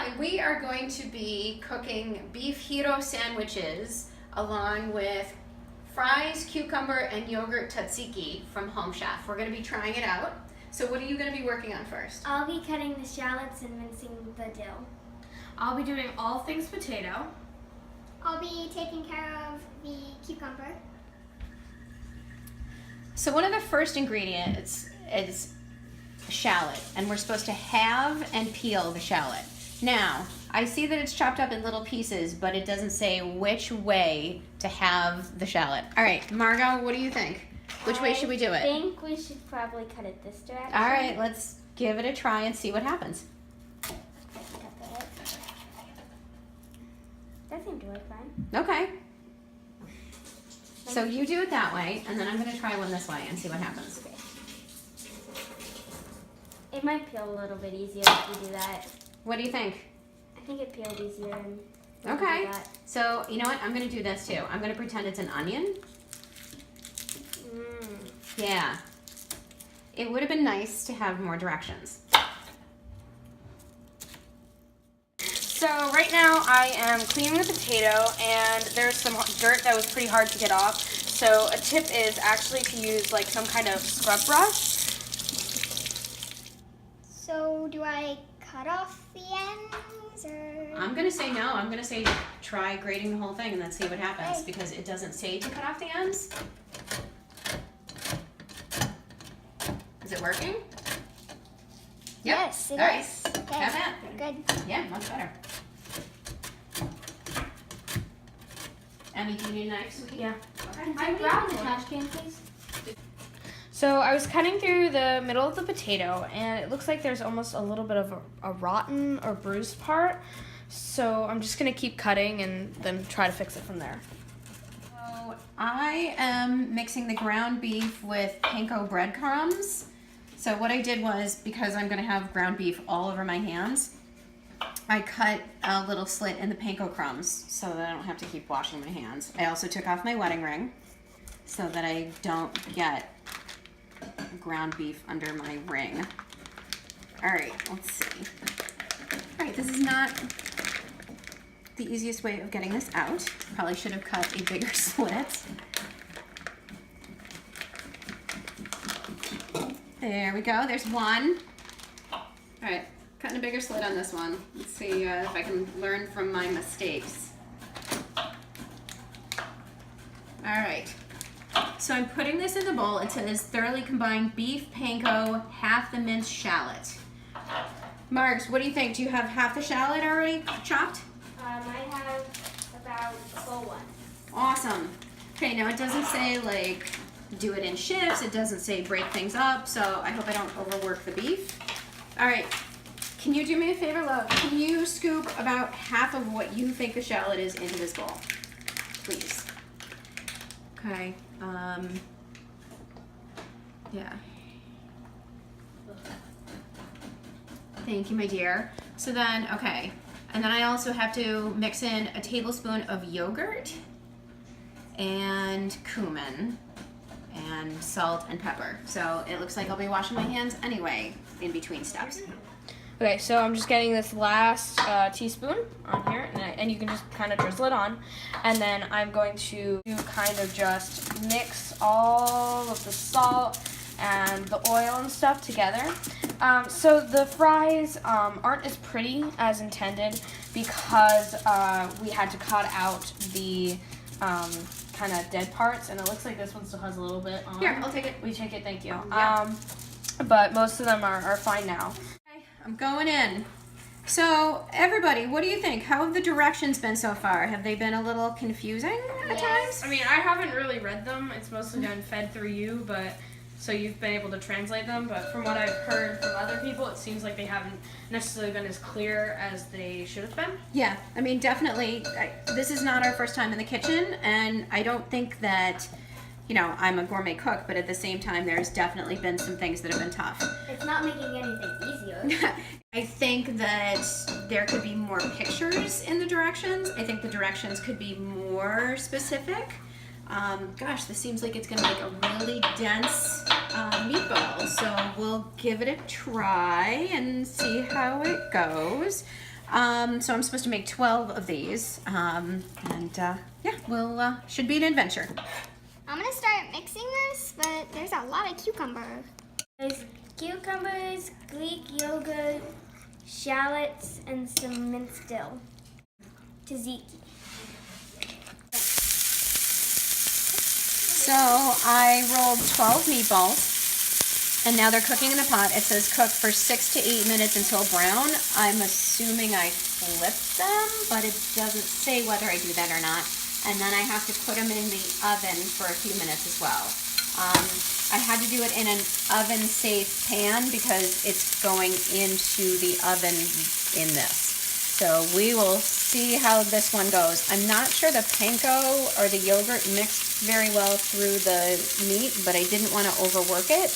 Hi, we are going to be cooking beef hero sandwiches along with fries, cucumber, and yogurt tzatziki from Home Chef. We're going to be trying it out. So what are you going to be working on first? I'll be cutting the shallots and mincing the dill. I'll be doing all things potato. I'll be taking care of the cucumber. So one of the first ingredients is shallot, and we're supposed to halve and peel the shallot. Now, I see that it's chopped up in little pieces, but it doesn't say which way to halve the shallot. All right, Margot, what do you think? Which way should we do I it? think we should probably cut it this direction. All right, let's give it a try and see what happens. That seemed to work fine. Okay. So you do it that way, and then I'm going to try one this way and see what happens. Okay. It might peel a little bit easier if we do that. What do you think? I think it peeled easier. And Okay. Do that. So, you know what? I'm going to do this too. I'm going to pretend it's an onion. Yeah. It would have been nice to have more directions. So right now I am cleaning the potato and there's some dirt that was pretty hard to get off. So a tip is actually to use like some kind of scrub brush. So do I cut off the ends or? I'm going to say no. I'm going to say try grating the whole thing and then see what happens because it doesn't say to cut off the ends. Is it working? Yep. Yes, it All right. is. Okay. Have that. Good. Yeah, much better. Emmy, do you need a knife, sweetie? Yeah. Okay. I grabbed the trash can, please. So I was cutting through the middle of the potato and it looks like there's almost a little bit of a rotten or bruised part. So I'm just gonna keep cutting and then try to fix it from there. So I am mixing the ground beef with panko breadcrumbs. So what I did was, because I'm going to have ground beef all over my hands, I cut a little slit in the panko crumbs so that I don't have to keep washing my hands. I also took off my wedding ring so that I don't get ground beef under my ring. All right, let's see. All right, this is not the easiest way of getting this out. Probably should have cut a bigger slit. There we go, there's one. All right, cutting a bigger slit on this one. Let's see if I can learn from my mistakes. All right, so I'm putting this in the bowl. It says thoroughly combined beef, panko, half the minced shallot. Margs, what do you think? Do you have half the shallot already chopped? I have about a full one. Awesome. Okay, now it doesn't say like do it in shifts. It doesn't say break things up, so I hope I don't overwork the beef. All right, can you do me a favor, love? Can you scoop about half of what you think the shallot is into this bowl, please? Okay, yeah. Thank you, my dear. So then, okay, and then I also have to mix in a tablespoon of yogurt and cumin and salt and pepper. So it looks like I'll be washing my hands anyway in between steps. Okay, so I'm just getting this last teaspoon on here, and you can just kind of drizzle it on. And then I'm going to kind of just mix all of the salt and the oil and stuff together. So the fries aren't as pretty as intended because we had to cut out the kind of dead parts, and it looks like this one still has a little bit on. Here, I'll take it. We take it, thank you. Yeah. But most of them are fine now. Okay, I'm going in. So everybody, what do you think? How have the directions been so far? Have they been a little confusing at times? I mean, I haven't really read them. It's mostly been fed through you, but so you've been able to translate them. But from what I've heard from other people, it seems like they haven't necessarily been as clear as they should have been. Yeah, I mean, definitely. This is not our first time in the kitchen, and I don't think that, you know, I'm a gourmet cook, but at the same time, there's definitely been some things that have been tough. It's not making anything easier. I think that there could be more pictures in the directions. I think the directions could be more specific. Gosh, this seems like it's gonna make a really dense meatball. So we'll give it a try and see how it goes. So I'm supposed to make 12 of these. Yeah, we'll should be an adventure. I'm gonna start mixing this, but there's a lot of cucumber. There's cucumbers, Greek yogurt, shallots, and some minced dill. Tzatziki. So I rolled 12 meatballs. And now they're cooking in the pot. It says cook for 6 to 8 minutes until brown. I'm assuming I flipped them, but it doesn't say whether I do that or not. And then I have to put them in the oven for a few minutes as well. I had to do it in an oven-safe pan because it's going into the oven in this. So we will see how this one goes. I'm not sure the panko or the yogurt mixed very well through the meat, but I didn't want to overwork it.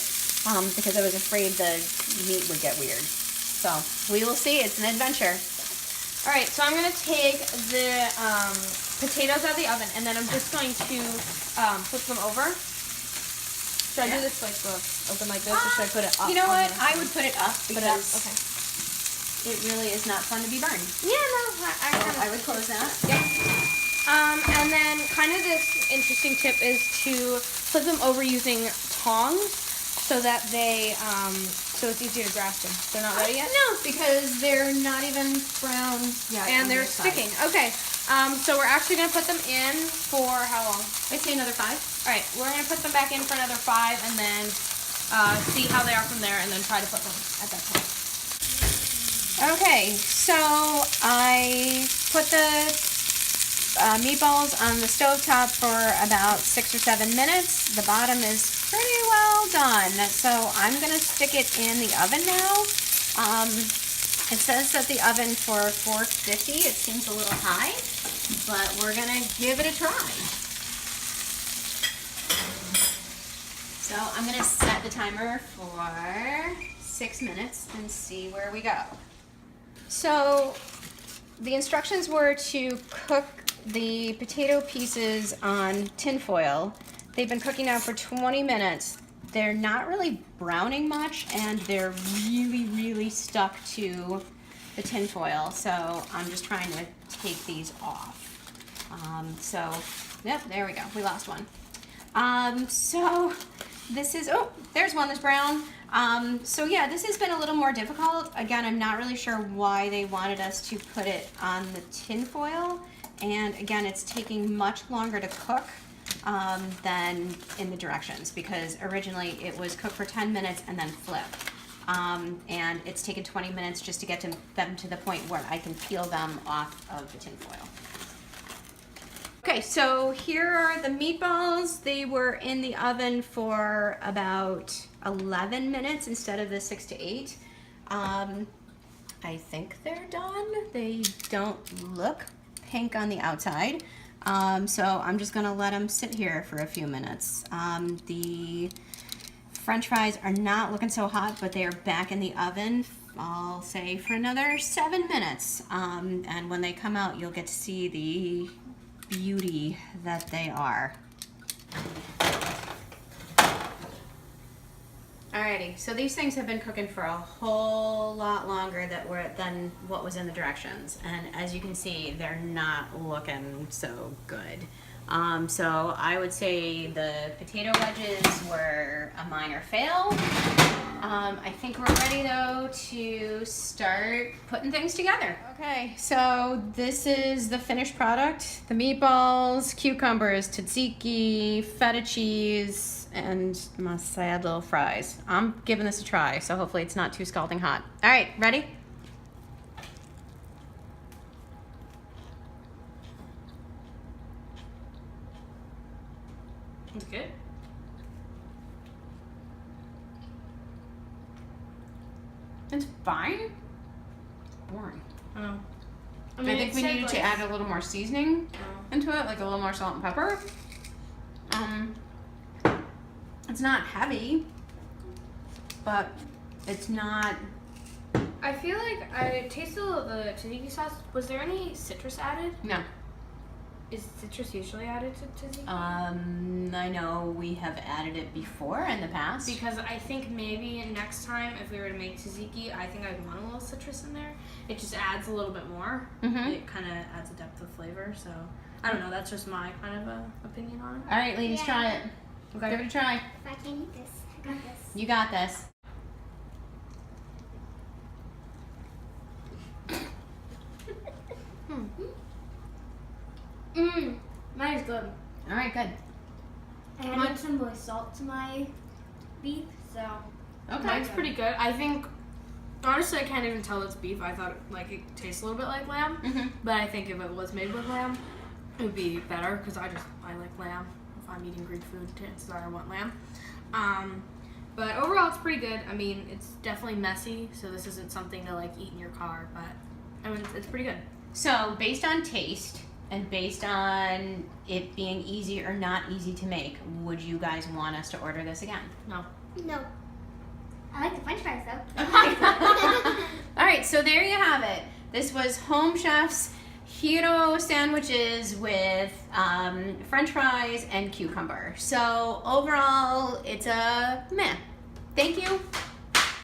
Because I was afraid the meat would get weird. So we will see. It's an adventure. All right, so I'm gonna take the potatoes out of the oven, and then I'm just going to flip them over. Should I do this like open like this, or should I put it up? You know on what? the- I would put it up Put it up. because Okay. it really is not fun to be burned. Yeah, no, So I would close that. And then kind of this interesting tip is to flip them over using tongs so that they, so it's easier to grasp them. They're not ready yet? No, because they're not even brown yet. And on they're their side. sticking. Okay, so we're actually going to put them in for how long? I'd say another 5. All right, we're going to put them back in for another 5 and then see how they are from there and then try to flip them at that point. Okay, so I put the meatballs on the stovetop for about 6 or 7 minutes. The bottom is pretty well done, so I'm gonna stick it in the oven now. It says that the oven for 450. It seems a little high, but we're gonna give it a try. So I'm gonna set the timer for 6 minutes and see where we go. So the instructions were to cook the potato pieces on tin foil. They've been cooking now for 20 minutes. They're not really browning much, and they're really, really stuck to the tin foil. So I'm just trying to take these off. Yep, there we go. We lost one. So this is, oh, there's one that's brown. So yeah, this has been a little more difficult. Again, I'm not really sure why they wanted us to put it on the tin foil. And again, it's taking much longer to cook than in the directions, because originally it was cooked for 10 minutes and then flip. And it's taken 20 minutes just to get them to the point where I can peel them off of the tin foil. Okay, so here are the meatballs. They were in the oven for about 11 minutes instead of the 6 to 8. I think they're done. They don't look pink on the outside. So I'm just gonna let them sit here for a few minutes. The French fries are not looking so hot, but they are back in the oven, I'll say, for another 7 minutes. And when they come out, you'll get to see the beauty that they are. Alrighty, so these things have been cooking for a whole lot longer than what was in the directions. And as you can see, they're not looking so good. So I would say the potato wedges were a minor fail. I think we're ready though to start putting things together. Okay, so this is the finished product. The meatballs, cucumbers, tzatziki, feta cheese, and my sad little fries. I'm giving this a try, so hopefully it's not too scalding hot. All right, ready? It's good. It's fine. Boring. Oh. I think we needed to add a little more seasoning into it, like a little more salt and pepper. It's not heavy, but it's not. I feel like I tasted the tzatziki sauce. Was there any citrus added? No. Is citrus usually added to tzatziki? I know we have added it before in the past. Because I think maybe next time if we were to make tzatziki, I think I'd want a little citrus in there. It just adds a little bit more. Mhm. It kind of adds a depth of flavor. So I don't know. That's just my kind of opinion on it. All right, ladies, Yeah. try it. Okay. Give it a try. If I can't eat this, I got this. You got this. Mine is good. All right, good. I added some more salt to my beef, so Okay. Mine's pretty good. I think, honestly, I can't even tell it's beef. I thought it tastes a little bit like lamb, Mhm. but I think if it was made with lamb, it would be better because I like lamb. If I'm eating Greek food, chances are I want lamb. But overall, it's pretty good. I mean, it's definitely messy, so this isn't something to like eat in your car, but I mean, it's pretty good. So, based on taste and based on it being easy or not easy to make, would you guys want us to order this again? No. No. I like the French fries though. All right, so there you have it. This was Home Chef's Hero sandwiches with French fries and cucumber. So overall, it's a meh. Thank you.